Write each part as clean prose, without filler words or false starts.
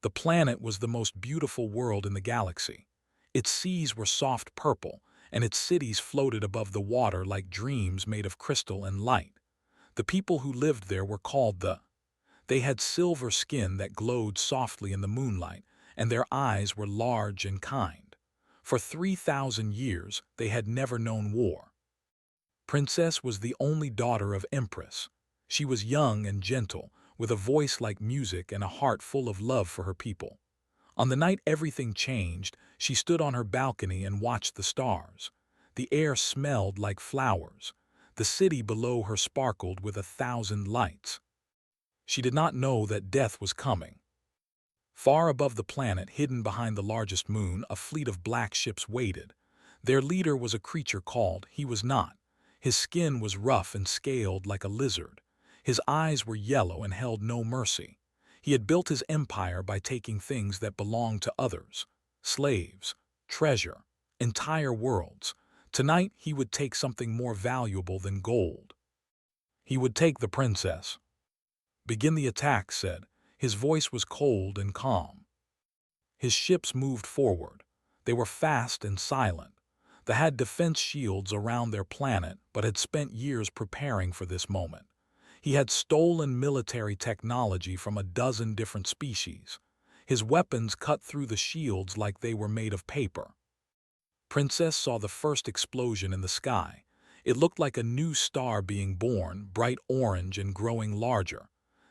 The planet was the most beautiful world in the galaxy. Its seas were soft purple, and its cities floated above the water like dreams made of crystal and light. The people who lived there were called the. They had silver skin that glowed softly in the moonlight, and their eyes were large and kind. For 3,000 years, they had never known war. Princess was the only daughter of Empress. She was young and gentle, with a voice like music and a heart full of love for her people. On the night everything changed, she stood on her balcony and watched the stars. The air smelled like flowers. The city below her sparkled with 1,000 lights. She did not know that death was coming. Far above the planet, hidden behind the largest moon, a fleet of black ships waited. Their leader was a creature called He Was Not. His skin was rough and scaled like a lizard. His eyes were yellow and held no mercy. He had built his empire by taking things that belonged to others: slaves, treasure, entire worlds. Tonight he would take something more valuable than gold. He would take the princess. "Begin the attack," said. His voice was cold and calm. His ships moved forward. They were fast and silent. They had defense shields around their planet, but had spent years preparing for this moment. He had stolen military technology from a dozen different species. His weapons cut through the shields like they were made of paper. Princess saw the first explosion in the sky. It looked like a new star being born, bright orange and growing larger.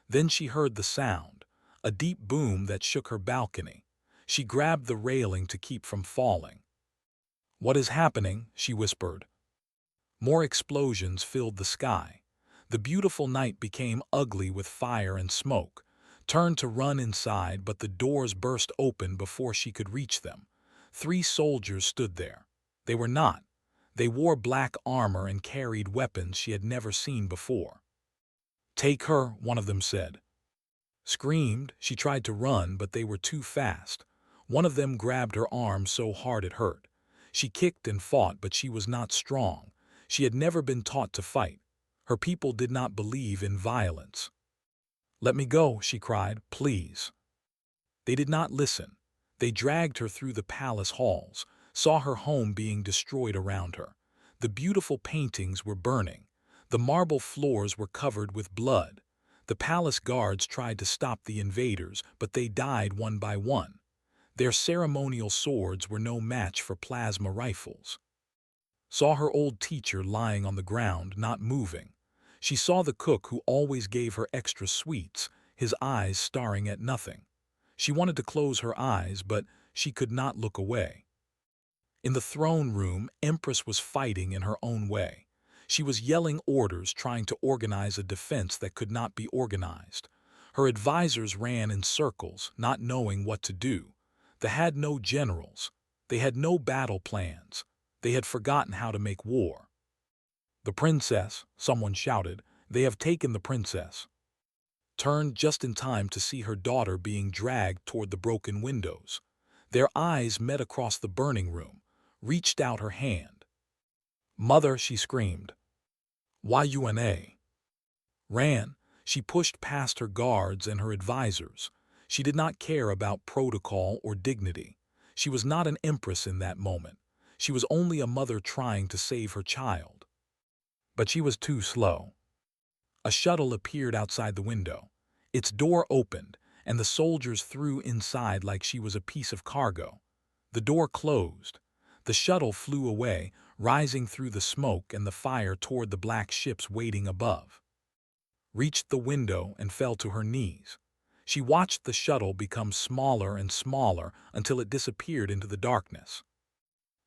Then she heard the sound, a deep boom that shook her balcony. She grabbed the railing to keep from falling. "What is happening?" she whispered. More explosions filled the sky. The beautiful night became ugly with fire and smoke. Turned to run inside, but the doors burst open before she could reach them. 3 soldiers stood there. They were not. They wore black armor and carried weapons she had never seen before. "Take her," one of them said. Screamed, she tried to run, but they were too fast. One of them grabbed her arm so hard it hurt. She kicked and fought, but she was not strong. She had never been taught to fight. Her people did not believe in violence. "Let me go," she cried, "please." They did not listen. They dragged her through the palace halls, saw her home being destroyed around her. The beautiful paintings were burning. The marble floors were covered with blood. The palace guards tried to stop the invaders, but they died one by one. Their ceremonial swords were no match for plasma rifles. Saw her old teacher lying on the ground, not moving. She saw the cook who always gave her extra sweets, his eyes staring at nothing. She wanted to close her eyes, but she could not look away. In the throne room, Empress was fighting in her own way. She was yelling orders, trying to organize a defense that could not be organized. Her advisors ran in circles, not knowing what to do. They had no generals. They had no battle plans. They had forgotten how to make war. "The princess," someone shouted. "They have taken the princess." Turned just in time to see her daughter being dragged toward the broken windows. Their eyes met across the burning room, reached out her hand. "Mother," she screamed. "YUNA." Ran. She pushed past her guards and her advisors. She did not care about protocol or dignity. She was not an empress in that moment. She was only a mother trying to save her child. But she was too slow. A shuttle appeared outside the window. Its door opened, and the soldiers threw inside like she was a piece of cargo. The door closed. The shuttle flew away, rising through the smoke and the fire toward the black ships waiting above. Reached the window and fell to her knees. She watched the shuttle become smaller and smaller until it disappeared into the darkness.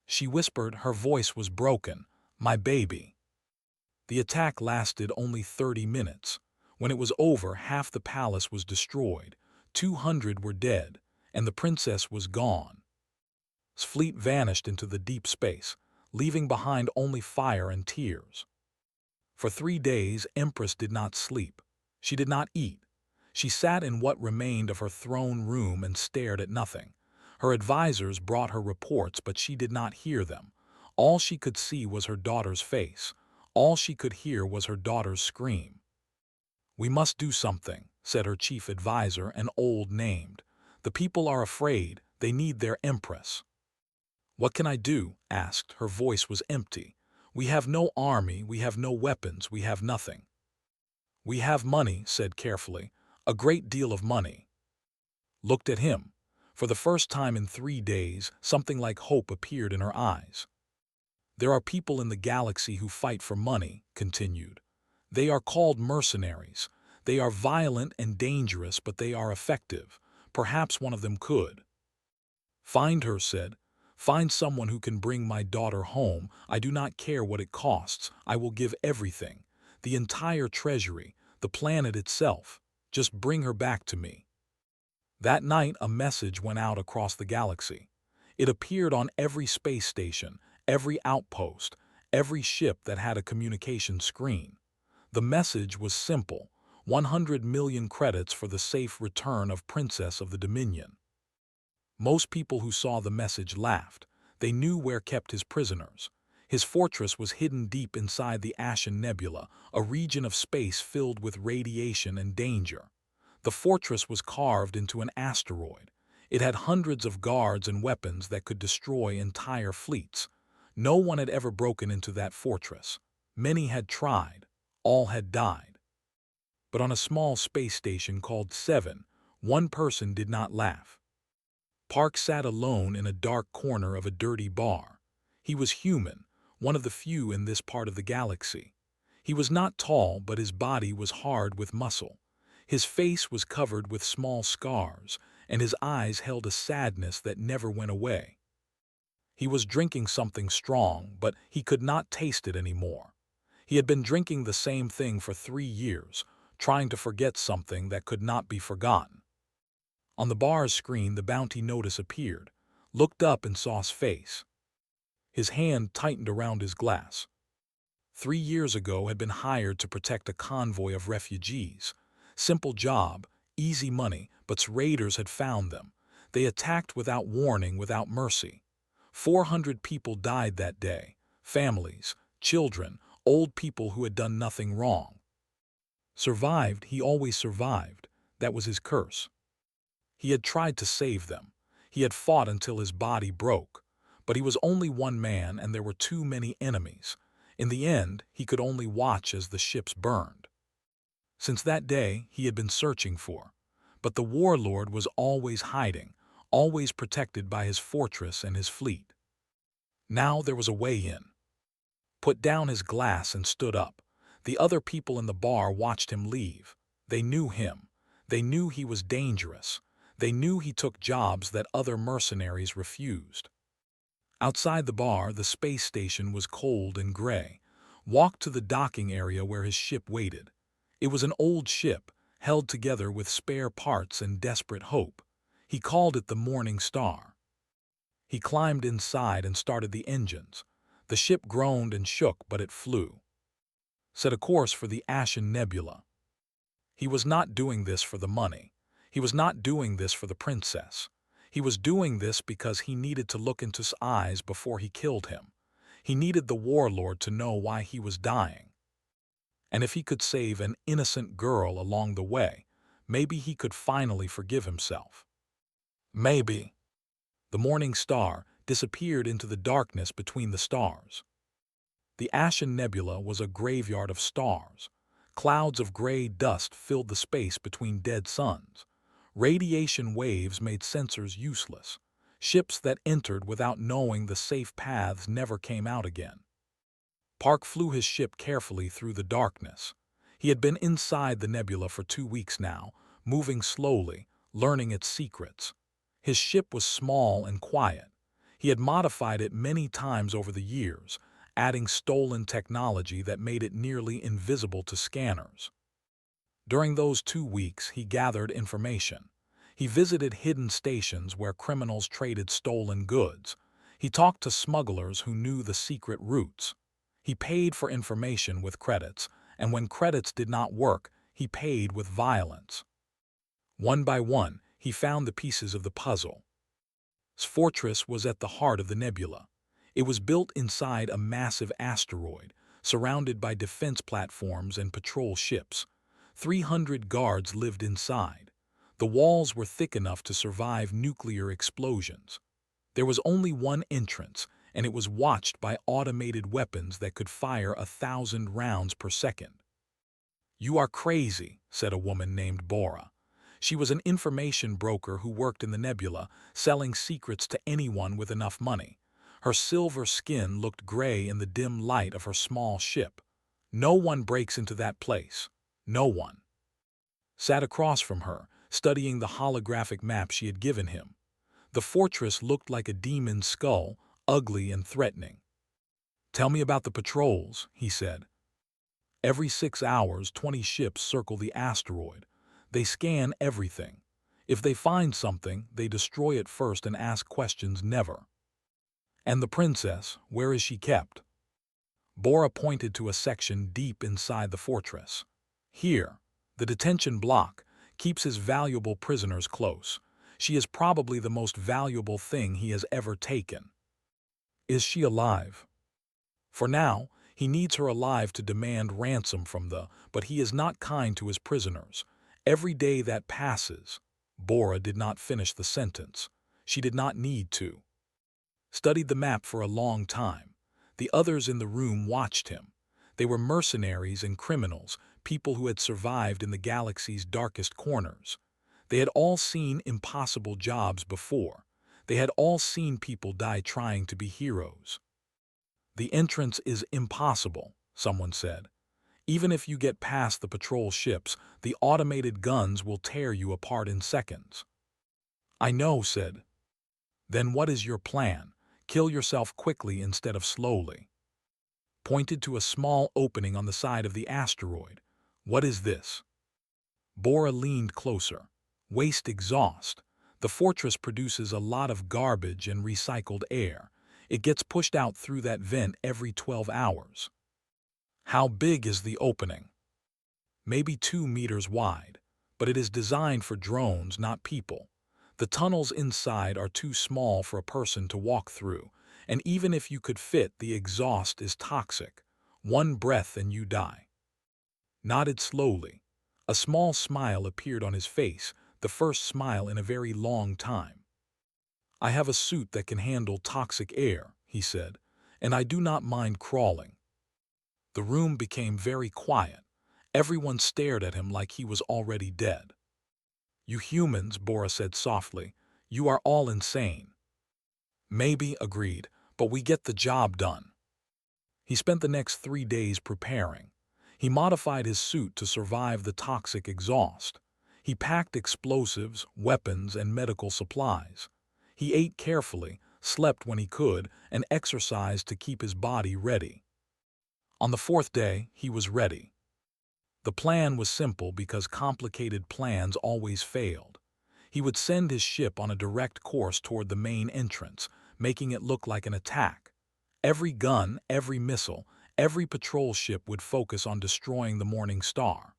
She whispered, her voice was broken, "My baby." The attack lasted only 30 minutes. When it was over, half the palace was destroyed, 200 were dead, and the princess was gone. His fleet vanished into the deep space, leaving behind only fire and tears. For 3 days, Empress did not sleep. She did not eat. She sat in what remained of her throne room and stared at nothing. Her advisors brought her reports, but she did not hear them. All she could see was her daughter's face. All she could hear was her daughter's scream. "We must do something," said her chief advisor, an old named. The people are afraid. They need their empress. What can I do? Asked. Her voice was empty. We have no army, we have no weapons, we have nothing. We have money, said carefully. A great deal of money. Looked at him. For the first time in 3 days, something like hope appeared in her eyes. There are people in the galaxy who fight for money, continued. They are called mercenaries. They are violent and dangerous, but they are effective. Perhaps one of them could. Find her, said. Find someone who can bring my daughter home. I do not care what it costs. I will give everything. The entire treasury, the planet itself. Just bring her back to me. That night, a message went out across the galaxy. It appeared on every space station, every outpost, every ship that had a communication screen. The message was simple: 100 million credits for the safe return of Princess of the Dominion. Most people who saw the message laughed. They knew where kept his prisoners. His fortress was hidden deep inside the Ashen Nebula, a region of space filled with radiation and danger. The fortress was carved into an asteroid. It had hundreds of guards and weapons that could destroy entire fleets. No one had ever broken into that fortress. Many had tried. All had died. But on a small space station called Seven, one person did not laugh. Park sat alone in a dark corner of a dirty bar. He was human, one of the few in this part of the galaxy. He was not tall, but his body was hard with muscle. His face was covered with small scars, and his eyes held a sadness that never went away. He was drinking something strong, but he could not taste it anymore. He had been drinking the same thing for 3 years, trying to forget something that could not be forgotten. On the bar's screen, the bounty notice appeared. Looked up and saw his face. His hand tightened around his glass. 3 years ago had been hired to protect a convoy of refugees. Simple job, easy money, but raiders had found them. They attacked without warning, without mercy. 400 people died that day. Families, children, old people who had done nothing wrong. Survived, he always survived. That was his curse. He had tried to save them. He had fought until his body broke. But he was only one man, and there were too many enemies. In the end, he could only watch as the ships burned. Since that day, he had been searching for. But the warlord was always hiding, always protected by his fortress and his fleet. Now there was a way in. Put down his glass and stood up. The other people in the bar watched him leave. They knew him. They knew he was dangerous. They knew he took jobs that other mercenaries refused. Outside the bar, the space station was cold and gray. Walked to the docking area where his ship waited. It was an old ship, held together with spare parts and desperate hope. He called it the Morning Star. He climbed inside and started the engines. The ship groaned and shook, but it flew. Set a course for the Ashen Nebula. He was not doing this for the money. He was not doing this for the princess. He was doing this because he needed to look into his eyes before he killed him. He needed the warlord to know why he was dying. And if he could save an innocent girl along the way, maybe he could finally forgive himself. Maybe. The Morning Star disappeared into the darkness between the stars. The Ashen Nebula was a graveyard of stars. Clouds of gray dust filled the space between dead suns. Radiation waves made sensors useless. Ships that entered without knowing the safe paths never came out again. Park flew his ship carefully through the darkness. He had been inside the nebula for 2 weeks now, moving slowly, learning its secrets. His ship was small and quiet. He had modified it many times over the years, adding stolen technology that made it nearly invisible to scanners. During those 2 weeks, he gathered information. He visited hidden stations where criminals traded stolen goods. He talked to smugglers who knew the secret routes. He paid for information with credits, and when credits did not work, he paid with violence. One by one, he found the pieces of the puzzle. His fortress was at the heart of the nebula. It was built inside a massive asteroid, surrounded by defense platforms and patrol ships. 300 guards lived inside. The walls were thick enough to survive nuclear explosions. There was only one entrance, and it was watched by automated weapons that could fire 1,000 rounds per second. "You are crazy," said a woman named Bora. She was an information broker who worked in the nebula, selling secrets to anyone with enough money. Her silver skin looked gray in the dim light of her small ship. "No one breaks into that place. No one." Sat across from her, studying the holographic map she had given him. The fortress looked like a demon's skull, ugly and threatening. "Tell me about the patrols," he said. "Every 6 hours, 20 ships circle the asteroid. They scan everything. If they find something, they destroy it first and ask questions never." "And the princess, where is she kept?" Bora pointed to a section deep inside the fortress. "Here, the detention block, keeps his valuable prisoners close. She is probably the most valuable thing he has ever taken." "Is she alive?" "For now, he needs her alive to demand ransom from but he is not kind to his prisoners. Every day that passes—" Bora did not finish the sentence. She did not need to. Studied the map for a long time. The others in the room watched him. They were mercenaries and criminals, people who had survived in the galaxy's darkest corners. They had all seen impossible jobs before. They had all seen people die trying to be heroes. "The entrance is impossible," someone said. "Even if you get past the patrol ships, the automated guns will tear you apart in seconds." "I know," said. "Then what is your plan? Kill yourself quickly instead of slowly." Pointed to a small opening on the side of the asteroid. "What is this?" Bora leaned closer. "Waste exhaust. The fortress produces a lot of garbage and recycled air. It gets pushed out through that vent every 12 hours. "How big is the opening?" "Maybe 2 meters wide, but it is designed for drones, not people. The tunnels inside are too small for a person to walk through, and even if you could fit, the exhaust is toxic. 1 breath and you die." Nodded slowly. A small smile appeared on his face, the first smile in a very long time. "I have a suit that can handle toxic air," he said, "and I do not mind crawling." The room became very quiet. Everyone stared at him like he was already dead. "You humans," Bora said softly, "you are all insane." "Maybe," agreed, "but we get the job done." He spent the next 3 days preparing. He modified his suit to survive the toxic exhaust. He packed explosives, weapons, and medical supplies. He ate carefully, slept when he could, and exercised to keep his body ready. On the 4th day, he was ready. The plan was simple because complicated plans always failed. He would send his ship on a direct course toward the main entrance, making it look like an attack. Every gun, every missile, every patrol ship would focus on destroying the Morning Star.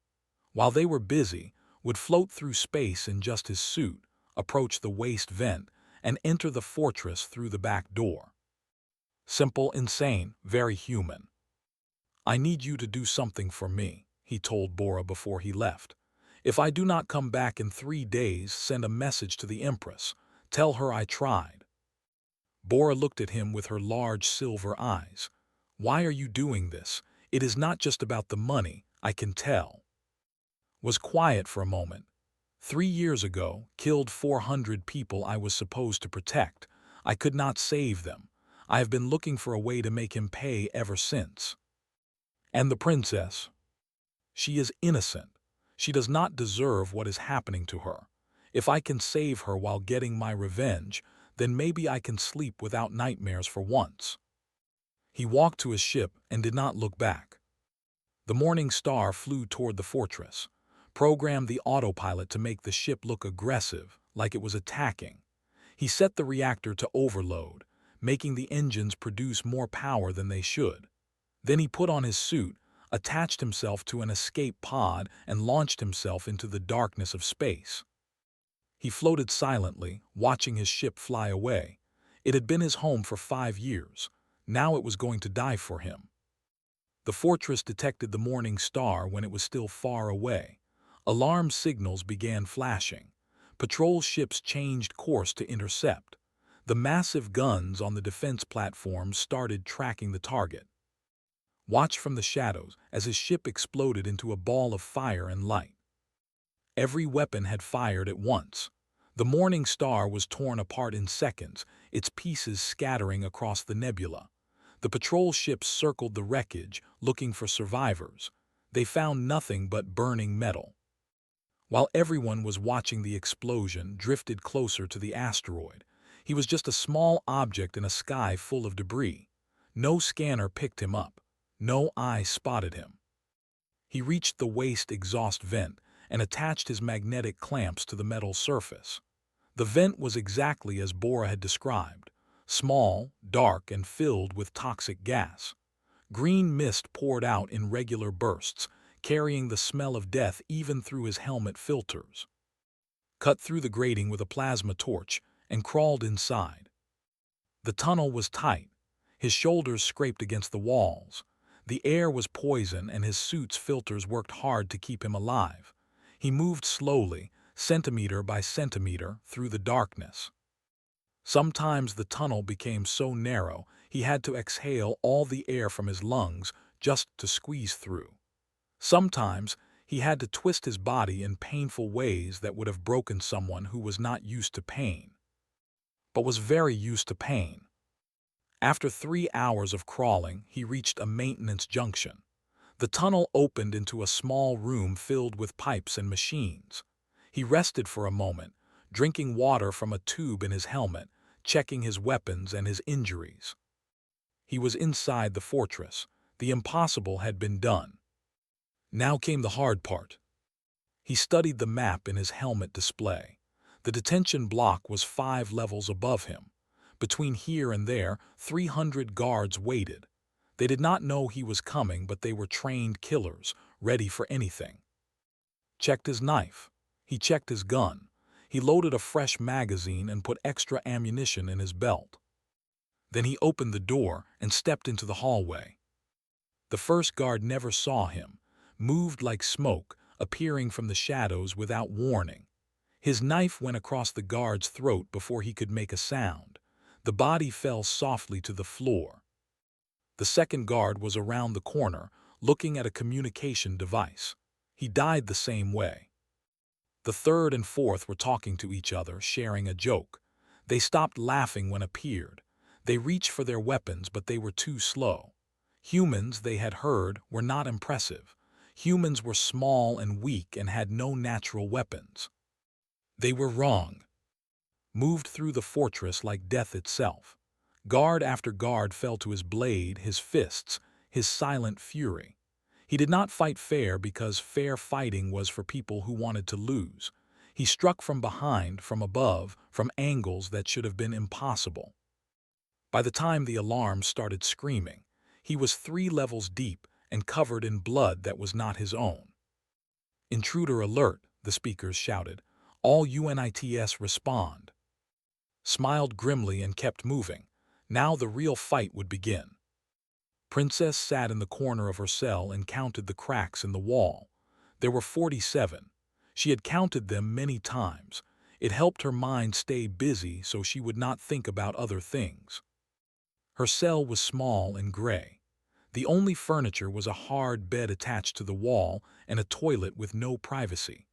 While they were busy, would float through space in just his suit, approach the waste vent, and enter the fortress through the back door. Simple, insane, very human. "I need you to do something for me," he told Bora before he left. "If I do not come back in 3 days, send a message to the Empress. Tell her I tried." Bora looked at him with her large silver eyes. "Why are you doing this? It is not just about the money, I can tell." Was quiet for a moment. 3 years ago, killed 400 people I was supposed to protect. I could not save them. I have been looking for a way to make him pay ever since." "And the princess?" "She is innocent. She does not deserve what is happening to her. If I can save her while getting my revenge, then maybe I can sleep without nightmares for once." He walked to his ship and did not look back. The Morning Star flew toward the fortress, programmed the autopilot to make the ship look aggressive, like it was attacking. He set the reactor to overload, making the engines produce more power than they should. Then he put on his suit, attached himself to an escape pod, and launched himself into the darkness of space. He floated silently, watching his ship fly away. It had been his home for 5 years. Now it was going to die for him. The fortress detected the Morning Star when it was still far away. Alarm signals began flashing. Patrol ships changed course to intercept. The massive guns on the defense platforms started tracking the target. Watch from the shadows as his ship exploded into a ball of fire and light. Every weapon had fired at once. The Morning Star was torn apart in seconds, its pieces scattering across the nebula. The patrol ships circled the wreckage, looking for survivors. They found nothing but burning metal. While everyone was watching the explosion drifted closer to the asteroid, he was just a small object in a sky full of debris. No scanner picked him up. No eye spotted him. He reached the waste exhaust vent and attached his magnetic clamps to the metal surface. The vent was exactly as Bora had described, small, dark, and filled with toxic gas. Green mist poured out in regular bursts, carrying the smell of death even through his helmet filters. Cut through the grating with a plasma torch and crawled inside. The tunnel was tight. His shoulders scraped against the walls. The air was poison and his suit's filters worked hard to keep him alive. He moved slowly, centimeter by centimeter, through the darkness. Sometimes the tunnel became so narrow he had to exhale all the air from his lungs just to squeeze through. Sometimes he had to twist his body in painful ways that would have broken someone who was not used to pain, but was very used to pain. After 3 hours of crawling, he reached a maintenance junction. The tunnel opened into a small room filled with pipes and machines. He rested for a moment, drinking water from a tube in his helmet, checking his weapons and his injuries. He was inside the fortress. The impossible had been done. Now came the hard part. He studied the map in his helmet display. The detention block was 5 levels above him. Between here and there, 300 guards waited. They did not know he was coming, but they were trained killers, ready for anything. Checked his knife. He checked his gun. He loaded a fresh magazine and put extra ammunition in his belt. Then he opened the door and stepped into the hallway. The first guard never saw him, moved like smoke, appearing from the shadows without warning. His knife went across the guard's throat before he could make a sound. The body fell softly to the floor. The second guard was around the corner, looking at a communication device. He died the same way. The third and fourth were talking to each other, sharing a joke. They stopped laughing when appeared. They reached for their weapons, but they were too slow. Humans, they had heard, were not impressive. Humans were small and weak and had no natural weapons. They were wrong. Moved through the fortress like death itself. Guard after guard fell to his blade, his fists, his silent fury. He did not fight fair because fair fighting was for people who wanted to lose. He struck from behind, from above, from angles that should have been impossible. By the time the alarm started screaming, he was 3 levels deep and covered in blood that was not his own. "Intruder alert," the speakers shouted. "All UNITs respond." Smiled grimly and kept moving. Now the real fight would begin. Princess sat in the corner of her cell and counted the cracks in the wall. There were 47. She had counted them many times. It helped her mind stay busy so she would not think about other things. Her cell was small and gray. The only furniture was a hard bed attached to the wall and a toilet with no privacy.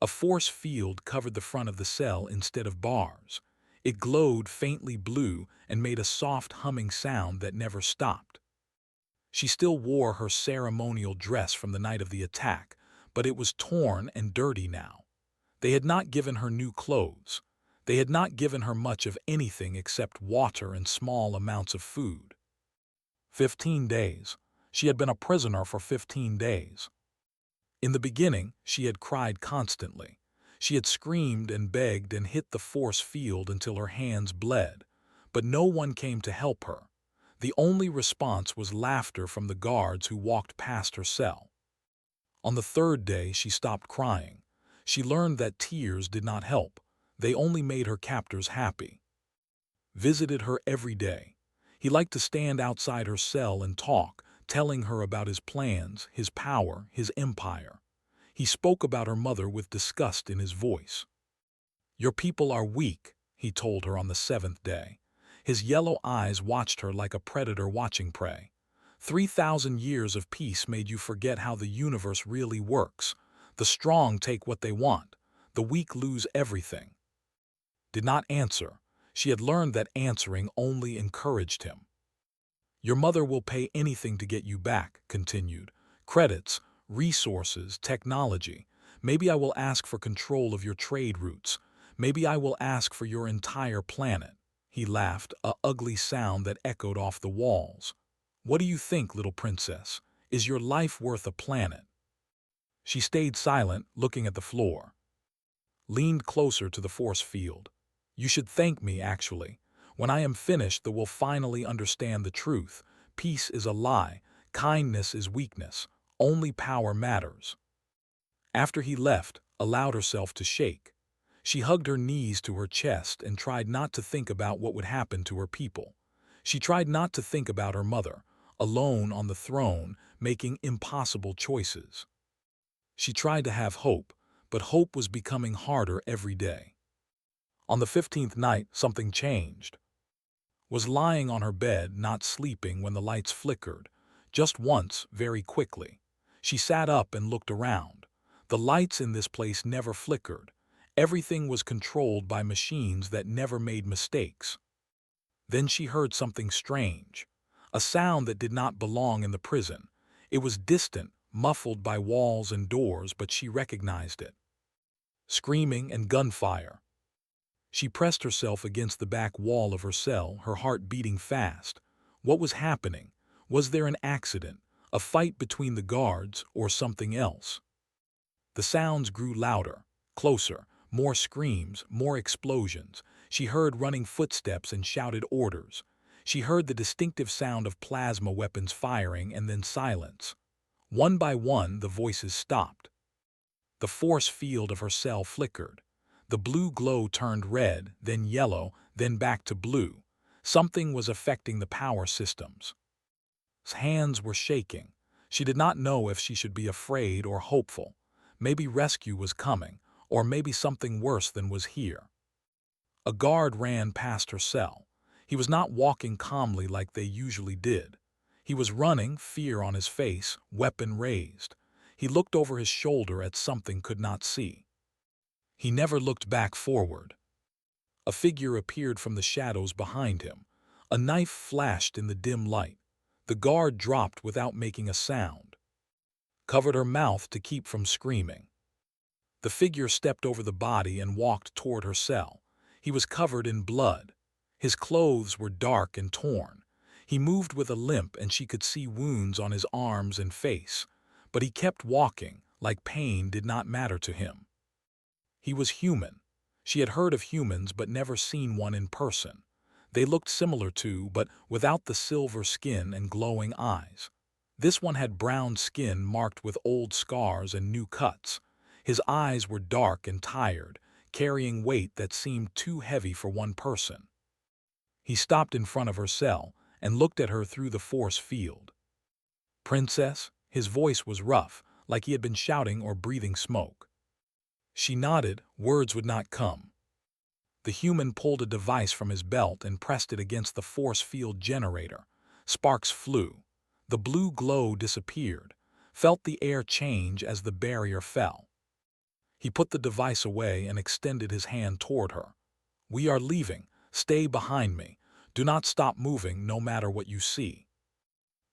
A force field covered the front of the cell instead of bars. It glowed faintly blue and made a soft humming sound that never stopped. She still wore her ceremonial dress from the night of the attack, but it was torn and dirty now. They had not given her new clothes. They had not given her much of anything except water and small amounts of food. 15 days. She had been a prisoner for 15 days. In the beginning, she had cried constantly. She had screamed and begged and hit the force field until her hands bled, but no one came to help her. The only response was laughter from the guards who walked past her cell. On the 3rd day, she stopped crying. She learned that tears did not help. They only made her captors happy. Visited her every day. He liked to stand outside her cell and talk, telling her about his plans, his power, his empire. He spoke about her mother with disgust in his voice. "Your people are weak," he told her on the seventh day. His yellow eyes watched her like a predator watching prey. 3,000 years of peace made you forget how the universe really works. The strong take what they want. The weak lose everything. Did not answer. She had learned that answering only encouraged him. "Your mother will pay anything to get you back," continued. "Credits, resources, technology. Maybe I will ask for control of your trade routes. Maybe I will ask for your entire planet." He laughed, a ugly sound that echoed off the walls. "What do you think, little princess? Is your life worth a planet?" She stayed silent, looking at the floor. Leaned closer to the force field. "You should thank me, actually. When I am finished, they will finally understand the truth. Peace is a lie. Kindness is weakness. Only power matters." After he left, allowed herself to shake. She hugged her knees to her chest and tried not to think about what would happen to her people. She tried not to think about her mother, alone on the throne, making impossible choices. She tried to have hope, but hope was becoming harder every day. On the 15th night, something changed. Was lying on her bed, not sleeping when the lights flickered. Just once, very quickly. She sat up and looked around. The lights in this place never flickered. Everything was controlled by machines that never made mistakes. Then she heard something strange. A sound that did not belong in the prison. It was distant, muffled by walls and doors, but she recognized it. Screaming and gunfire. She pressed herself against the back wall of her cell, her heart beating fast. What was happening? Was there an accident, a fight between the guards, or something else? The sounds grew louder, closer, more screams, more explosions. She heard running footsteps and shouted orders. She heard the distinctive sound of plasma weapons firing and then silence. One by one, the voices stopped. The force field of her cell flickered. The blue glow turned red, then yellow, then back to blue. Something was affecting the power systems. His hands were shaking. She did not know if she should be afraid or hopeful. Maybe rescue was coming, or maybe something worse than was here. A guard ran past her cell. He was not walking calmly like they usually did. He was running, fear on his face, weapon raised. He looked over his shoulder at something could not see. He never looked back forward. A figure appeared from the shadows behind him. A knife flashed in the dim light. The guard dropped without making a sound. Covered her mouth to keep from screaming. The figure stepped over the body and walked toward her cell. He was covered in blood. His clothes were dark and torn. He moved with a limp and she could see wounds on his arms and face. But he kept walking, like pain did not matter to him. He was human. She had heard of humans but never seen one in person. They looked similar to, but without the silver skin and glowing eyes. This one had brown skin marked with old scars and new cuts. His eyes were dark and tired, carrying weight that seemed too heavy for one person. He stopped in front of her cell and looked at her through the force field. "Princess?" His voice was rough, like he had been shouting or breathing smoke. She nodded, words would not come. The human pulled a device from his belt and pressed it against the force field generator. Sparks flew. The blue glow disappeared, felt the air change as the barrier fell. He put the device away and extended his hand toward her. "We are leaving. Stay behind me. Do not stop moving no matter what you see."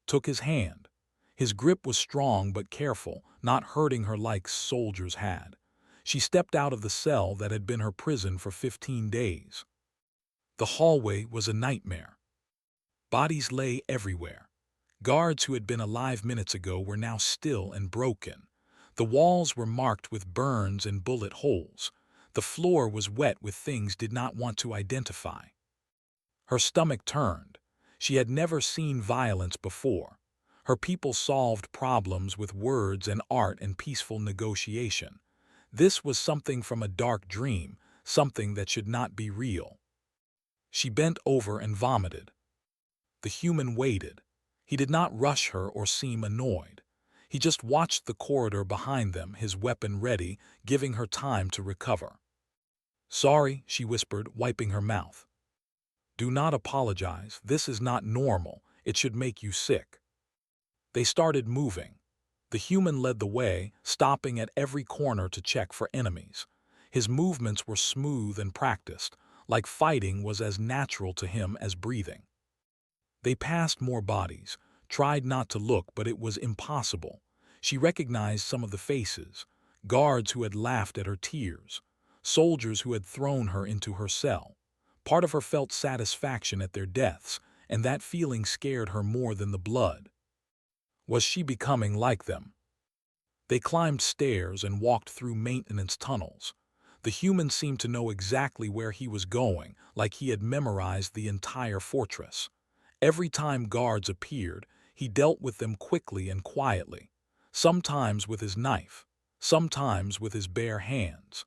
Took his hand. His grip was strong but careful, not hurting her like soldiers had. She stepped out of the cell that had been her prison for 15 days. The hallway was a nightmare. Bodies lay everywhere. Guards who had been alive minutes ago were now still and broken. The walls were marked with burns and bullet holes. The floor was wet with things did not want to identify. Her stomach turned. She had never seen violence before. Her people solved problems with words and art and peaceful negotiation. This was something from a dark dream, something that should not be real. She bent over and vomited. The human waited. He did not rush her or seem annoyed. He just watched the corridor behind them, his weapon ready, giving her time to recover. "Sorry," she whispered, wiping her mouth. "Do not apologize. This is not normal. It should make you sick." They started moving. The human led the way, stopping at every corner to check for enemies. His movements were smooth and practiced, like fighting was as natural to him as breathing. They passed more bodies, tried not to look, but it was impossible. She recognized some of the faces, guards who had laughed at her tears, soldiers who had thrown her into her cell. Part of her felt satisfaction at their deaths, and that feeling scared her more than the blood. Was she becoming like them? They climbed stairs and walked through maintenance tunnels. The human seemed to know exactly where he was going, like he had memorized the entire fortress. Every time guards appeared, he dealt with them quickly and quietly, sometimes with his knife, sometimes with his bare hands.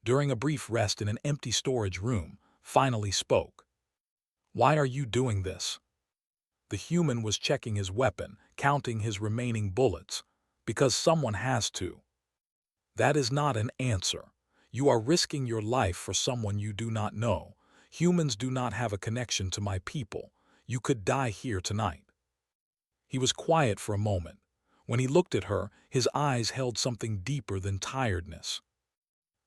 During a brief rest in an empty storage room, finally spoke. "Why are you doing this?" The human was checking his weapon, counting his remaining bullets. "Because someone has to." "That is not an answer. You are risking your life for someone you do not know. Humans do not have a connection to my people. You could die here tonight." He was quiet for a moment. When he looked at her, his eyes held something deeper than tiredness.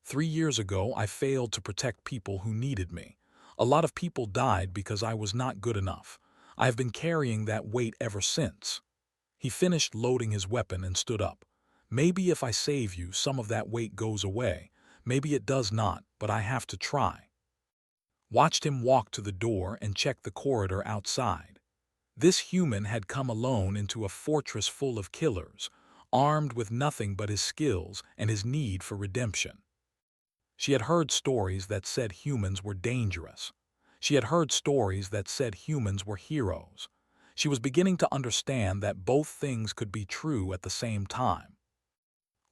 3 years ago, I failed to protect people who needed me. A lot of people died because I was not good enough. I have been carrying that weight ever since." He finished loading his weapon and stood up. "Maybe if I save you, some of that weight goes away. Maybe it does not, but I have to try." Watched him walk to the door and check the corridor outside. This human had come alone into a fortress full of killers, armed with nothing but his skills and his need for redemption. She had heard stories that said humans were dangerous. She had heard stories that said humans were heroes. She was beginning to understand that both things could be true at the same time.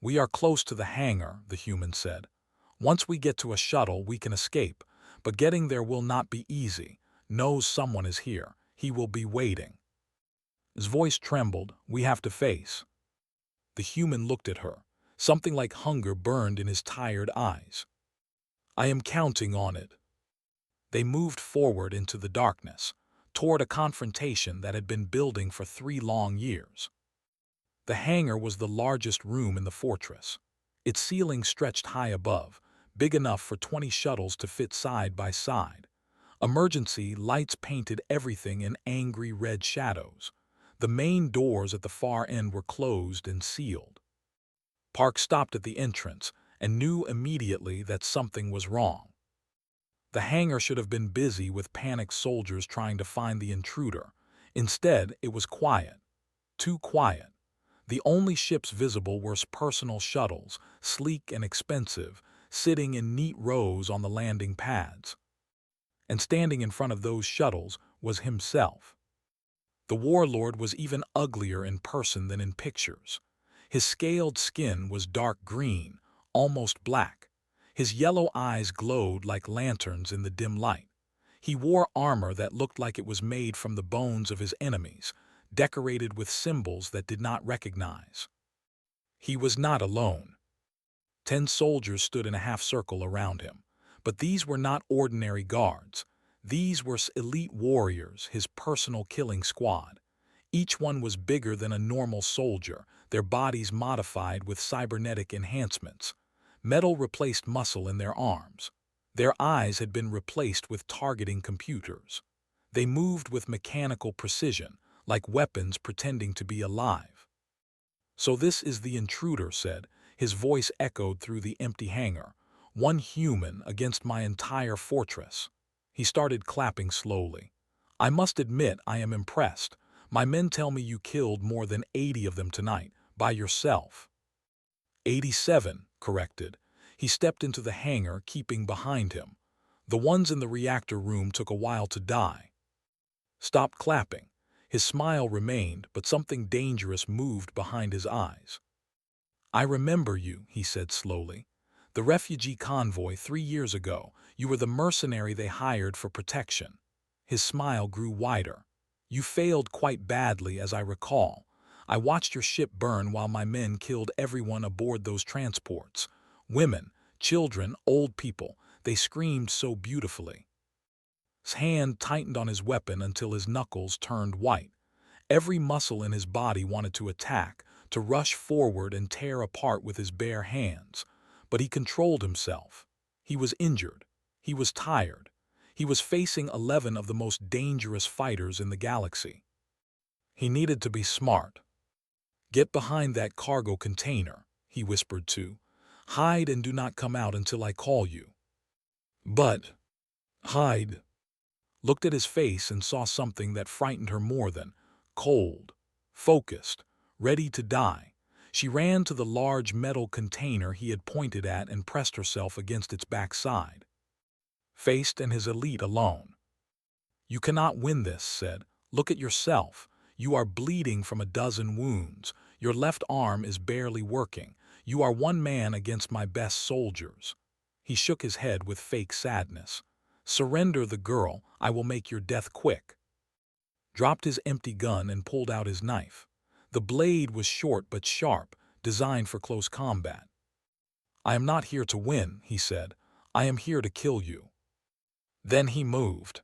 "We are close to the hangar," the human said. "Once we get to a shuttle, we can escape, but getting there will not be easy. Knows someone is here. He will be waiting." His voice trembled. "We have to face." The human looked at her. Something like hunger burned in his tired eyes. "I am counting on it." They moved forward into the darkness, toward a confrontation that had been building for 3 long years. The hangar was the largest room in the fortress. Its ceiling stretched high above, big enough for 20 shuttles to fit side by side. Emergency lights painted everything in angry red shadows. The main doors at the far end were closed and sealed. Park stopped at the entrance and knew immediately that something was wrong. The hangar should have been busy with panicked soldiers trying to find the intruder. Instead, it was quiet. Too quiet. The only ships visible were personal shuttles, sleek and expensive, sitting in neat rows on the landing pads. And standing in front of those shuttles was himself. The warlord was even uglier in person than in pictures. His scaled skin was dark green, almost black. His yellow eyes glowed like lanterns in the dim light. He wore armor that looked like it was made from the bones of his enemies, decorated with symbols that did not recognize. He was not alone. 10 soldiers stood in a half-circle around him. But these were not ordinary guards. These were elite warriors, his personal killing squad. Each one was bigger than a normal soldier, their bodies modified with cybernetic enhancements. Metal replaced muscle in their arms. Their eyes had been replaced with targeting computers. They moved with mechanical precision, like weapons pretending to be alive. "So this is the intruder," said. His voice echoed through the empty hangar. "One human against my entire fortress." He started clapping slowly. "I must admit I am impressed. My men tell me you killed more than 80 of them tonight, by yourself." 87, corrected. He stepped into the hangar, keeping behind him. "The ones in the reactor room took a while to die." Stopped clapping. His smile remained, but something dangerous moved behind his eyes. "I remember you," he said slowly. "The refugee convoy 3 years ago. You were the mercenary they hired for protection." His smile grew wider. "You failed quite badly, as I recall. I watched your ship burn while my men killed everyone aboard those transports. Women, children, old people. They screamed so beautifully. His hand tightened on his weapon until his knuckles turned white. Every muscle in his body wanted to attack, to rush forward and tear apart with his bare hands. But he controlled himself. He was injured. He was tired. He was facing 11 of the most dangerous fighters in the galaxy. He needed to be smart. "Get behind that cargo container," he whispered to. "Hide and do not come out until I call you." But Hyde looked at his face and saw something that frightened her more than cold, focused, ready to die. She ran to the large metal container he had pointed at and pressed herself against its backside. Faced and his elite alone. "You cannot win this," said. "Look at yourself. You are bleeding from a dozen wounds. Your left arm is barely working. You are one man against my best soldiers." He shook his head with fake sadness. "Surrender the girl. I will make your death quick." Dropped his empty gun and pulled out his knife. The blade was short but sharp, designed for close combat. "I am not here to win," he said. "I am here to kill you." Then he moved.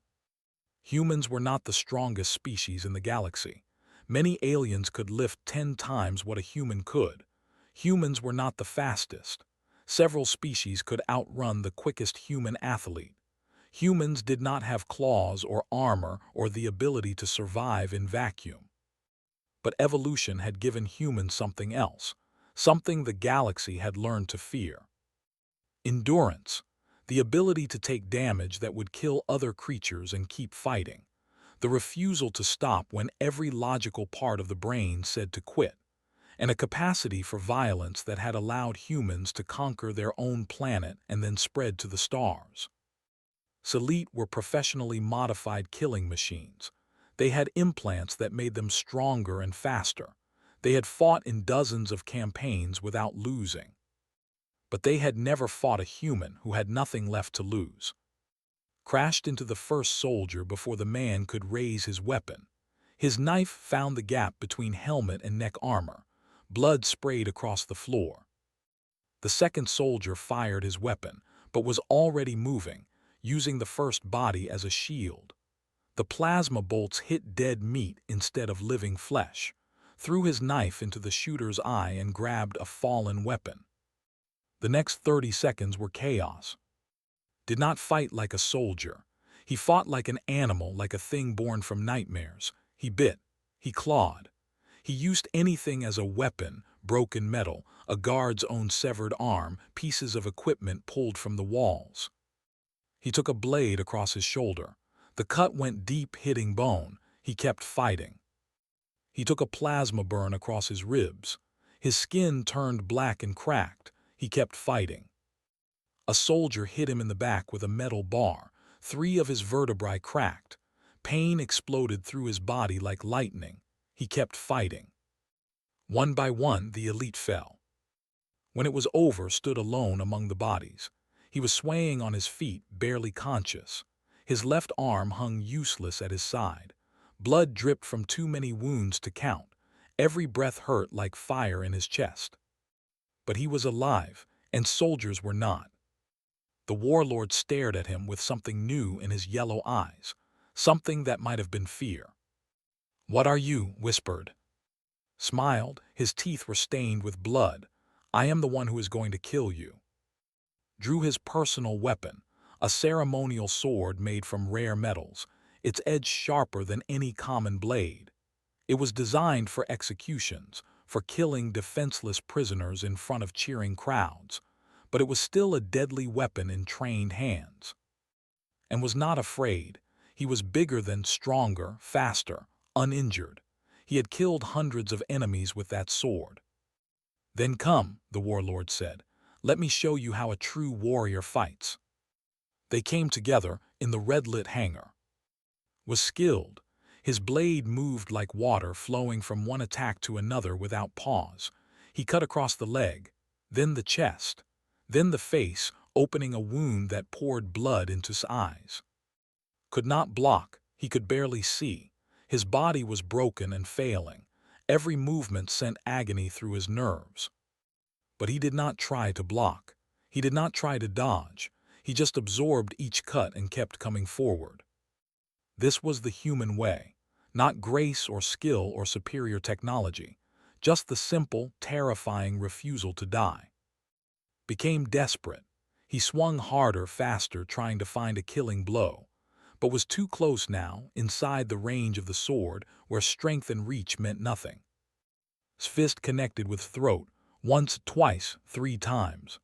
Humans were not the strongest species in the galaxy. Many aliens could lift 10 times what a human could. Humans were not the fastest. Several species could outrun the quickest human athlete. Humans did not have claws or armor or the ability to survive in vacuum. But evolution had given humans something else, something the galaxy had learned to fear. Endurance, the ability to take damage that would kill other creatures and keep fighting. The refusal to stop when every logical part of the brain said to quit. And a capacity for violence that had allowed humans to conquer their own planet and then spread to the stars. Selite were professionally modified killing machines. They had implants that made them stronger and faster. They had fought in dozens of campaigns without losing. But they had never fought a human who had nothing left to lose. Crashed into the first soldier before the man could raise his weapon. His knife found the gap between helmet and neck armor. Blood sprayed across the floor. The second soldier fired his weapon, but was already moving, using the first body as a shield. The plasma bolts hit dead meat instead of living flesh, threw his knife into the shooter's eye and grabbed a fallen weapon. The next 30 seconds were chaos. Did not fight like a soldier. He fought like an animal, like a thing born from nightmares. He bit. He clawed. He used anything as a weapon, broken metal, a guard's own severed arm, pieces of equipment pulled from the walls. He took a blade across his shoulder. The cut went deep, hitting bone. He kept fighting. He took a plasma burn across his ribs. His skin turned black and cracked. He kept fighting. A soldier hit him in the back with a metal bar. 3 of his vertebrae cracked. Pain exploded through his body like lightning. He kept fighting. One by one, the elite fell. When it was over, stood alone among the bodies. He was swaying on his feet, barely conscious. His left arm hung useless at his side. Blood dripped from too many wounds to count. Every breath hurt like fire in his chest. But he was alive, and soldiers were not. The warlord stared at him with something new in his yellow eyes, something that might have been fear. "What are you?" whispered. Smiled, his teeth were stained with blood. "I am the one who is going to kill you." Drew his personal weapon, a ceremonial sword made from rare metals, its edge sharper than any common blade. It was designed for executions, for killing defenseless prisoners in front of cheering crowds, but it was still a deadly weapon in trained hands. And was not afraid. He was bigger than, stronger, faster, uninjured. He had killed hundreds of enemies with that sword. "Then come," the warlord said. "Let me show you how a true warrior fights." They came together in the red-lit hangar. Was skilled. His blade moved like water flowing from one attack to another without pause. He cut across the leg, then the chest, then the face, opening a wound that poured blood into his eyes. Could not block, he could barely see. His body was broken and failing. Every movement sent agony through his nerves. But he did not try to block. He did not try to dodge. He just absorbed each cut and kept coming forward. This was the human way, not grace or skill or superior technology, just the simple, terrifying refusal to die. Became desperate. He swung harder, faster, trying to find a killing blow, but was too close now, inside the range of the sword, where strength and reach meant nothing. His fist connected with throat, once, twice, 3 times.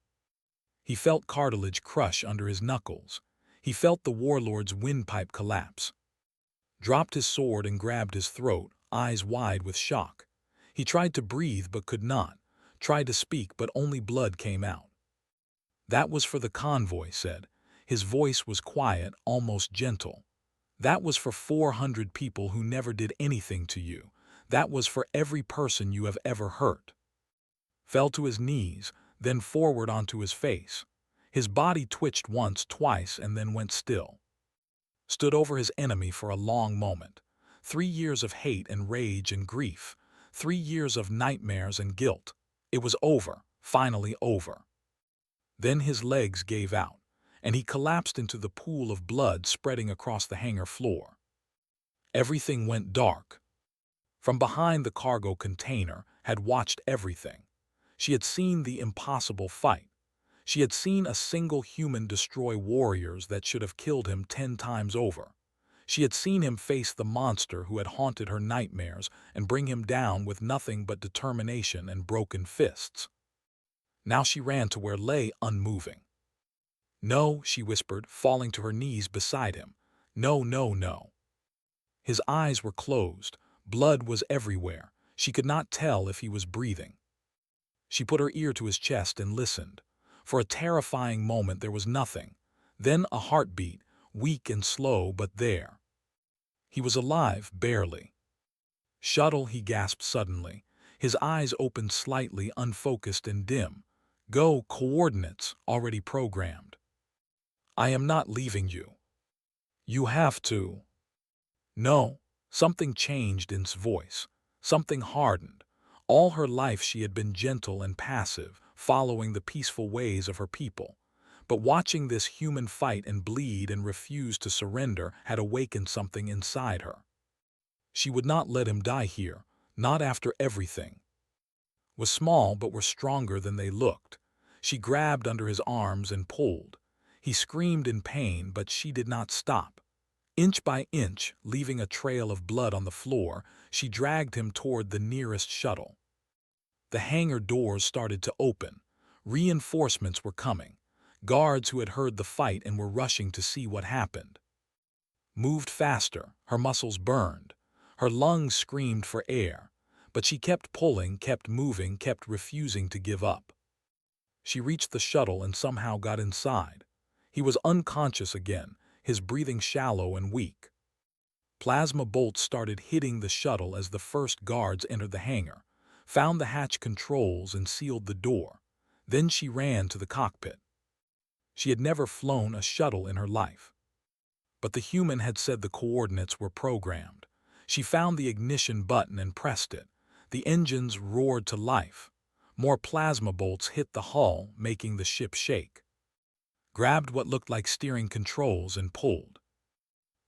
He felt cartilage crush under his knuckles. He felt the warlord's windpipe collapse. Dropped his sword and grabbed his throat, eyes wide with shock. He tried to breathe but could not, tried to speak but only blood came out. That was for the convoy, said. His voice was quiet, almost gentle. That was for 400 people who never did anything to you. That was for every person you have ever hurt. Fell to his knees, then forward onto his face. His body twitched once, twice, and then went still. Stood over his enemy for a long moment. 3 years of hate and rage and grief. 3 years of nightmares and guilt. It was over, finally over. Then his legs gave out, and he collapsed into the pool of blood spreading across the hangar floor. Everything went dark. From behind the cargo container had watched everything. She had seen the impossible fight. She had seen a single human destroy warriors that should have killed him 10 times over. She had seen him face the monster who had haunted her nightmares and bring him down with nothing but determination and broken fists. Now she ran to where lay unmoving. "No," she whispered, falling to her knees beside him. "No, no, no." His eyes were closed. Blood was everywhere. She could not tell if he was breathing. She put her ear to his chest and listened. For a terrifying moment there was nothing. Then a heartbeat, weak and slow, but there. He was alive, barely. "Shuttle," he gasped suddenly. His eyes opened slightly, unfocused and dim. "Go, coordinates, already programmed. I am not leaving you. You have to." "No." Something changed in his voice. Something hardened. All her life she had been gentle and passive, following the peaceful ways of her people. But watching this human fight and bleed and refuse to surrender had awakened something inside her. She would not let him die here, not after everything. Was small but were stronger than they looked. She grabbed under his arms and pulled. He screamed in pain, but she did not stop. Inch by inch, leaving a trail of blood on the floor, she dragged him toward the nearest shuttle. The hangar doors started to open. Reinforcements were coming. Guards who had heard the fight and were rushing to see what happened. Moved faster, her muscles burned. Her lungs screamed for air. But she kept pulling, kept moving, kept refusing to give up. She reached the shuttle and somehow got inside. He was unconscious again, his breathing shallow and weak. Plasma bolts started hitting the shuttle as the first guards entered the hangar, found the hatch controls and sealed the door. Then she ran to the cockpit. She had never flown a shuttle in her life. But the human had said the coordinates were programmed. She found the ignition button and pressed it. The engines roared to life. More plasma bolts hit the hull, making the ship shake. Grabbed what looked like steering controls and pulled.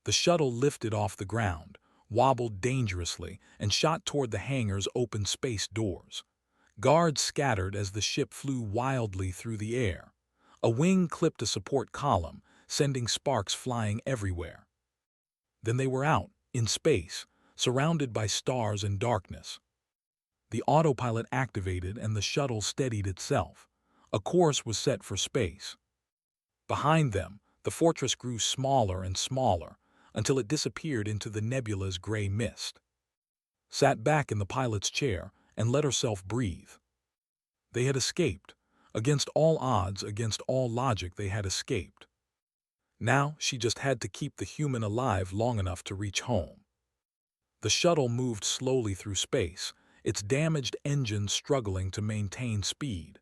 The shuttle lifted off the ground, wobbled dangerously, and shot toward the hangar's open space doors. Guards scattered as the ship flew wildly through the air. A wing clipped a support column, sending sparks flying everywhere. Then they were out, in space, surrounded by stars and darkness. The autopilot activated and the shuttle steadied itself. A course was set for space. Behind them, the fortress grew smaller and smaller, until it disappeared into the nebula's gray mist. Sat back in the pilot's chair and let herself breathe. They had escaped. Against all odds, against all logic, they had escaped. Now she just had to keep the human alive long enough to reach home. The shuttle moved slowly through space, its damaged engines struggling to maintain speed.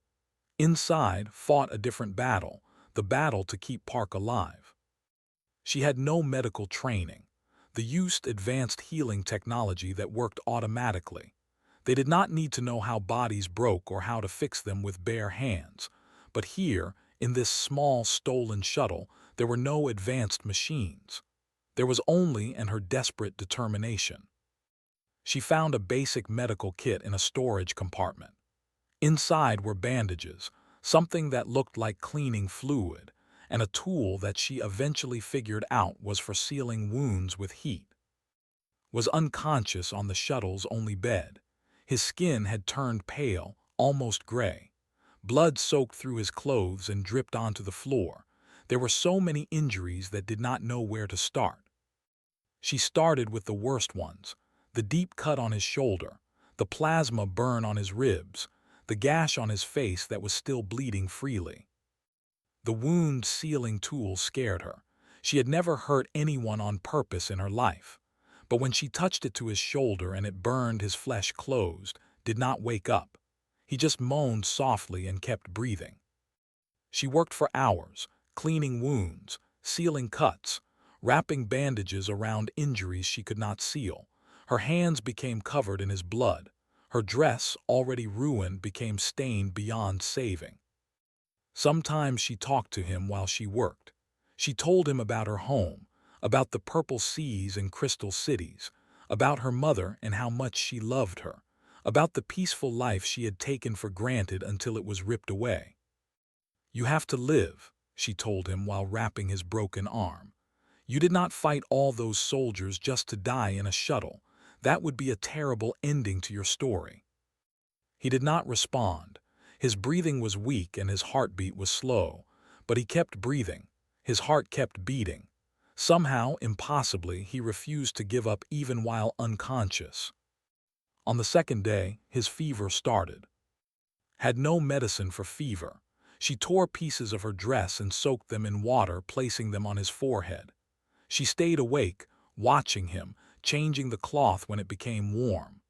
Inside fought a different battle, the battle to keep Park alive. She had no medical training. They used advanced healing technology that worked automatically. They did not need to know how bodies broke or how to fix them with bare hands. But here, In this small, stolen shuttle, there were no advanced machines. There was only and her desperate determination. She found a basic medical kit in a storage compartment. Inside were bandages, something that looked like cleaning fluid, and a tool that she eventually figured out was for sealing wounds with heat. Was unconscious on the shuttle's only bed. His skin had turned pale, almost gray. Blood soaked through his clothes and dripped onto the floor. There were so many injuries that did not know where to start. She started with the worst ones: the deep cut on his shoulder, the plasma burn on his ribs, the gash on his face that was still bleeding freely. The wound-sealing tool scared her. She had never hurt anyone on purpose in her life. But when she touched it to his shoulder and it burned his flesh closed, did not wake up. He just moaned softly and kept breathing. She worked for hours, cleaning wounds, sealing cuts, wrapping bandages around injuries she could not seal. Her hands became covered in his blood. Her dress, already ruined, became stained beyond saving. Sometimes she talked to him while she worked. She told him about her home, about the purple seas and crystal cities, about her mother and how much she loved her, about the peaceful life she had taken for granted until it was ripped away. "You have to live," she told him while wrapping his broken arm. "You did not fight all those soldiers just to die in a shuttle. That would be a terrible ending to your story." He did not respond. His breathing was weak and his heartbeat was slow, but he kept breathing. His heart kept beating. Somehow, impossibly, he refused to give up even while unconscious. On the second day, his fever started. Had no medicine for fever. She tore pieces of her dress and soaked them in water, placing them on his forehead. She stayed awake, watching him, changing the cloth when it became warm.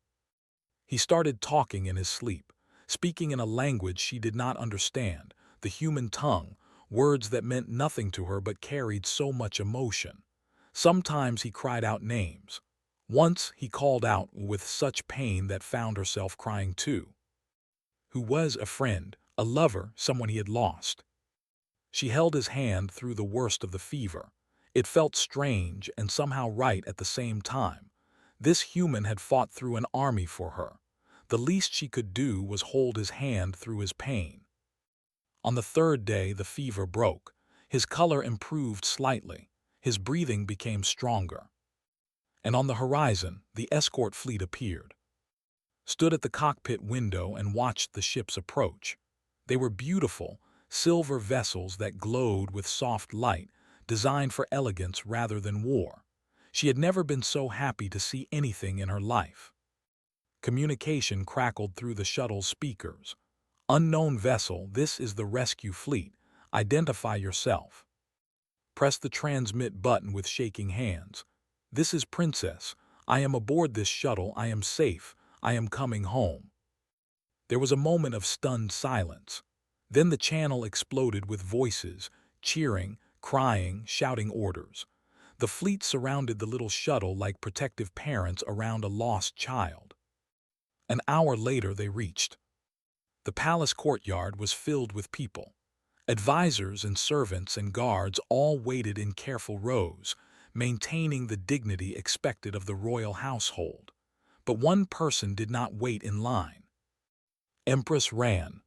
He started talking in his sleep, speaking in a language she did not understand, the human tongue, words that meant nothing to her but carried so much emotion. Sometimes he cried out names. Once he called out with such pain that found herself crying too. Who was a friend, a lover, someone he had lost. She held his hand through the worst of the fever. It felt strange and somehow right at the same time. This human had fought through an army for her. The least she could do was hold his hand through his pain. On the third day, the fever broke. His color improved slightly. His breathing became stronger. And on the horizon, the escort fleet appeared. Stood at the cockpit window and watched the ships approach. They were beautiful, silver vessels that glowed with soft light, designed for elegance rather than war. She had never been so happy to see anything in her life. Communication crackled through the shuttle's speakers. "Unknown vessel, this is the rescue fleet. Identify yourself." Press the transmit button with shaking hands. "This is Princess. I am aboard this shuttle. I am safe. I am coming home." There was a moment of stunned silence. Then the channel exploded with voices, cheering, crying, shouting orders. The fleet surrounded the little shuttle like protective parents around a lost child. An hour later they reached. The palace courtyard was filled with people. Advisors and servants and guards all waited in careful rows, maintaining the dignity expected of the royal household. But one person did not wait in line. Empress Ran.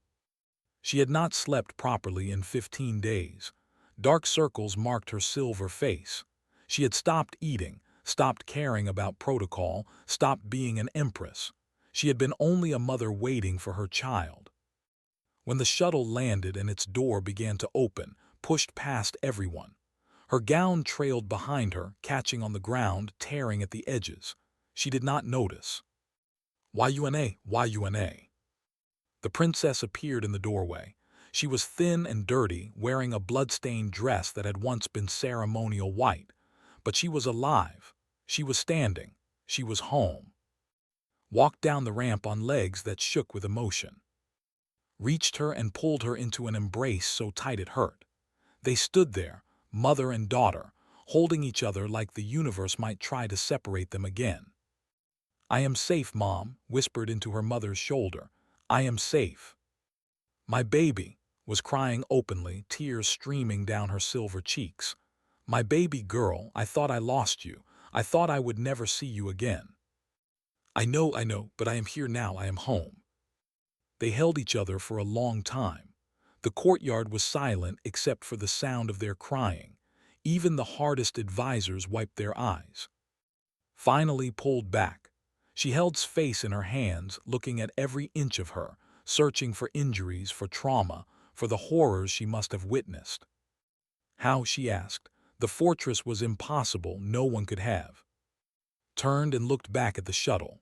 She had not slept properly in 15 days. Dark circles marked her silver face. She had stopped eating, stopped caring about protocol, stopped being an empress. She had been only a mother waiting for her child. When the shuttle landed and its door began to open, pushed past everyone. Her gown trailed behind her, catching on the ground, tearing at the edges. She did not notice. "Yuna, Yuna." The princess appeared in the doorway. She was thin and dirty, wearing a blood-stained dress that had once been ceremonial white. But she was alive. She was standing. She was home. Walked down the ramp on legs that shook with emotion. Reached her and pulled her into an embrace so tight it hurt. They stood there, mother and daughter, holding each other like the universe might try to separate them again. "I am safe, Mom," whispered into her mother's shoulder. "I am safe." "My baby," was crying openly, tears streaming down her silver cheeks. "My baby girl, I thought I lost you. I thought I would never see you again." I know, but I am here now, I am home." They held each other for a long time. The courtyard was silent except for the sound of their crying. Even the hardest advisors wiped their eyes. Finally pulled back. She held his face in her hands, looking at every inch of her, searching for injuries, for trauma, for the horrors she must have witnessed. How, she asked. The fortress was impossible, no one could have. Turned and looked back at the shuttle.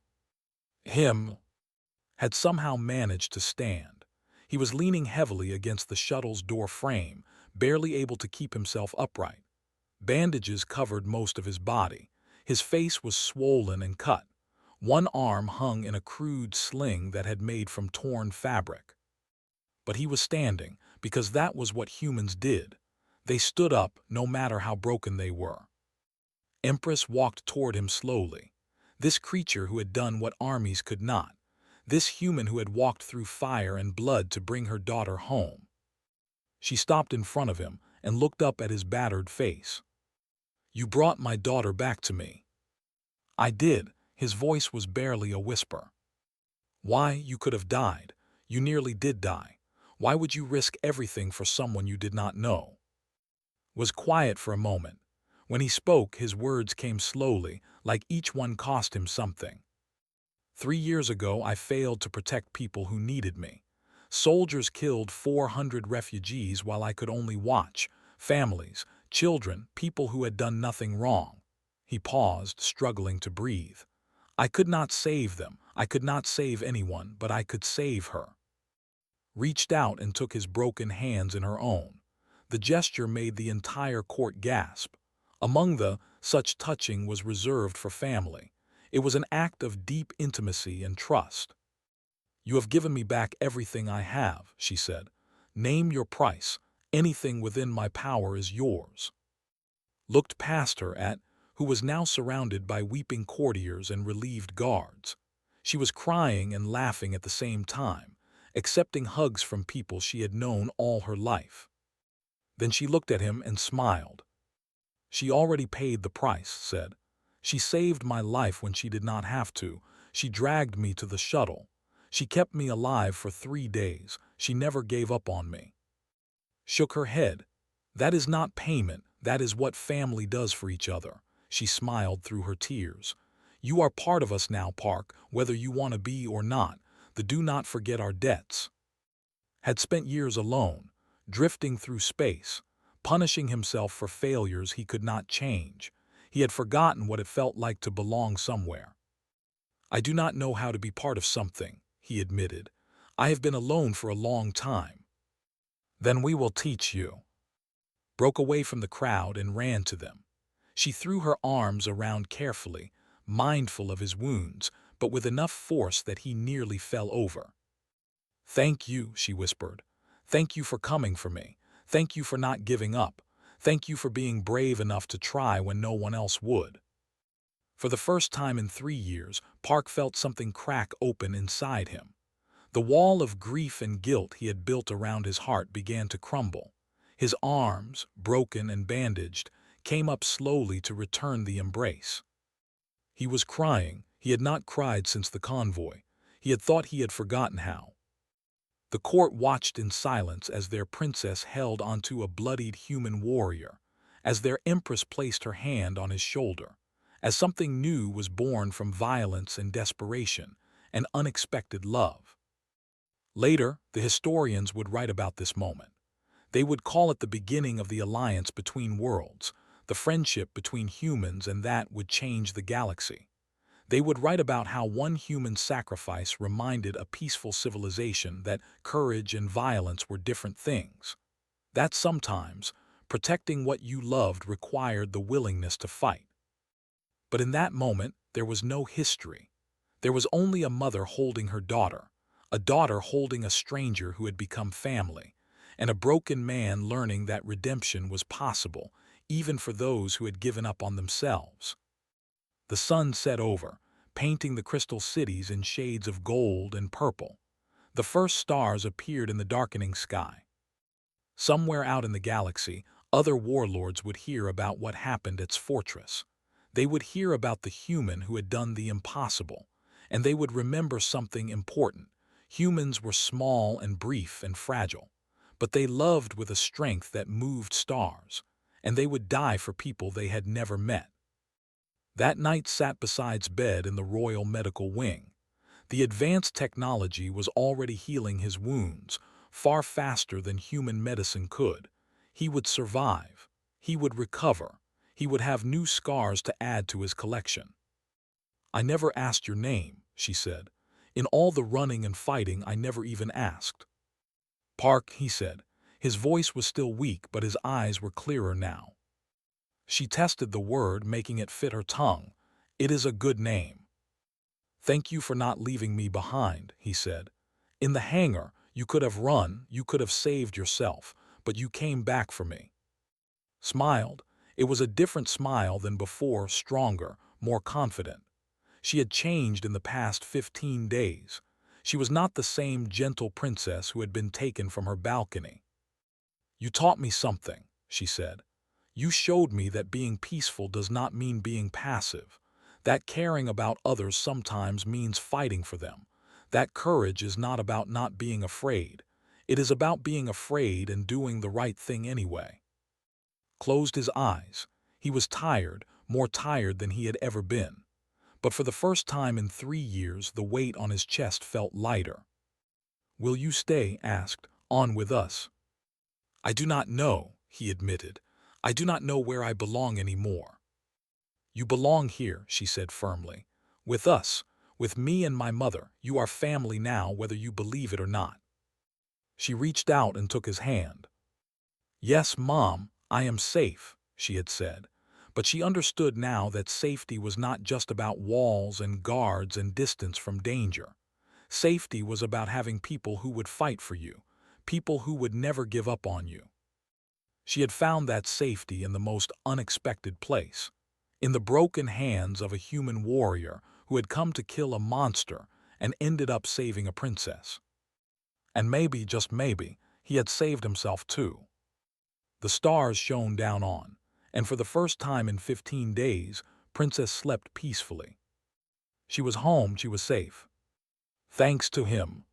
Him had somehow managed to stand. He was leaning heavily against the shuttle's door frame, barely able to keep himself upright. Bandages covered most of his body. His face was swollen and cut. One arm hung in a crude sling that had made from torn fabric. But he was standing, because that was what humans did. They stood up, no matter how broken they were. Empress walked toward him slowly. This creature who had done what armies could not. This human who had walked through fire and blood to bring her daughter home. She stopped in front of him and looked up at his battered face. "You brought my daughter back to me." "I did." His voice was barely a whisper. "Why, you could have died. You nearly did die. Why would you risk everything for someone you did not know?" Was quiet for a moment. When he spoke, his words came slowly, like each one cost him something. 3 years ago, I failed to protect people who needed me. Soldiers killed 400 refugees while I could only watch. Families, children, people who had done nothing wrong. He paused, struggling to breathe. I could not save them. I could not save anyone, but I could save her. Reached out and took his broken hands in her own. The gesture made the entire court gasp. Among the such touching was reserved for family. It was an act of deep intimacy and trust. "You have given me back everything I have," she said. "Name your price. Anything within my power is yours." Looked past her at, who was now surrounded by weeping courtiers and relieved guards. She was crying and laughing at the same time, accepting hugs from people she had known all her life. Then she looked at him and smiled. "She already paid the price," said. "She saved my life when she did not have to. She dragged me to the shuttle. She kept me alive for 3 days. She never gave up on me." Shook her head. "That is not payment. That is what family does for each other." She smiled through her tears. "You are part of us now, Park, whether you want to be or not. Do not forget our debts." Had spent years alone, drifting through space, punishing himself for failures he could not change. He had forgotten what it felt like to belong somewhere. "I do not know how to be part of something," he admitted. "I have been alone for a long time." "Then we will teach you." Broke away from the crowd and ran to them. She threw her arms around carefully, mindful of his wounds, but with enough force that he nearly fell over. "Thank you," she whispered. "Thank you for coming for me. Thank you for not giving up. Thank you for being brave enough to try when no one else would." For the first time in 3 years, Park felt something crack open inside him. The wall of grief and guilt he had built around his heart began to crumble. His arms, broken and bandaged, came up slowly to return the embrace. He was crying. He had not cried since the convoy. He had thought he had forgotten how. The court watched in silence as their princess held onto a bloodied human warrior, as their empress placed her hand on his shoulder, as something new was born from violence and desperation, and unexpected love. Later, the historians would write about this moment. They would call it the beginning of the alliance between worlds, the friendship between humans, and that would change the galaxy. They would write about how one human sacrifice reminded a peaceful civilization that courage and violence were different things. That sometimes, protecting what you loved required the willingness to fight. But in that moment, there was no history. There was only a mother holding her daughter, a daughter holding a stranger who had become family, and a broken man learning that redemption was possible, even for those who had given up on themselves. The sun set over, painting the crystal cities in shades of gold and purple. The first stars appeared in the darkening sky. Somewhere out in the galaxy, other warlords would hear about what happened at its fortress. They would hear about the human who had done the impossible, and they would remember something important. Humans were small and brief and fragile, but they loved with a strength that moved stars, and they would die for people they had never met. That night sat beside's bed in the Royal Medical Wing. The advanced technology was already healing his wounds, far faster than human medicine could. He would survive. He would recover. He would have new scars to add to his collection. "I never asked your name," she said. "In all the running and fighting, I never even asked." "Park," he said. His voice was still weak, but his eyes were clearer now. She tested the word, making it fit her tongue. "It is a good name." "Thank you for not leaving me behind," he said. "In the hangar, you could have run, you could have saved yourself, but you came back for me." Smiled. It was a different smile than before, stronger, more confident. She had changed in the past 15 days. She was not the same gentle princess who had been taken from her balcony. "You taught me something," she said. "You showed me that being peaceful does not mean being passive, that caring about others sometimes means fighting for them, that courage is not about not being afraid. It is about being afraid and doing the right thing anyway." Closed his eyes. He was tired, more tired than he had ever been. But for the first time in 3 years, the weight on his chest felt lighter. "Will you stay?" asked, "on with us?" "I do not know," he admitted. "I do not know where I belong anymore." "You belong here," she said firmly. "With us, with me and my mother. You are family now, whether you believe it or not." She reached out and took his hand. "Yes, Mom, I am safe," she had said. But she understood now that safety was not just about walls and guards and distance from danger. Safety was about having people who would fight for you, people who would never give up on you. She had found that safety in the most unexpected place, in the broken hands of a human warrior who had come to kill a monster and ended up saving a princess. And maybe, just maybe, he had saved himself too. The stars shone down on, and for the first time in 15 days, Princess slept peacefully. She was home, she was safe. Thanks to him,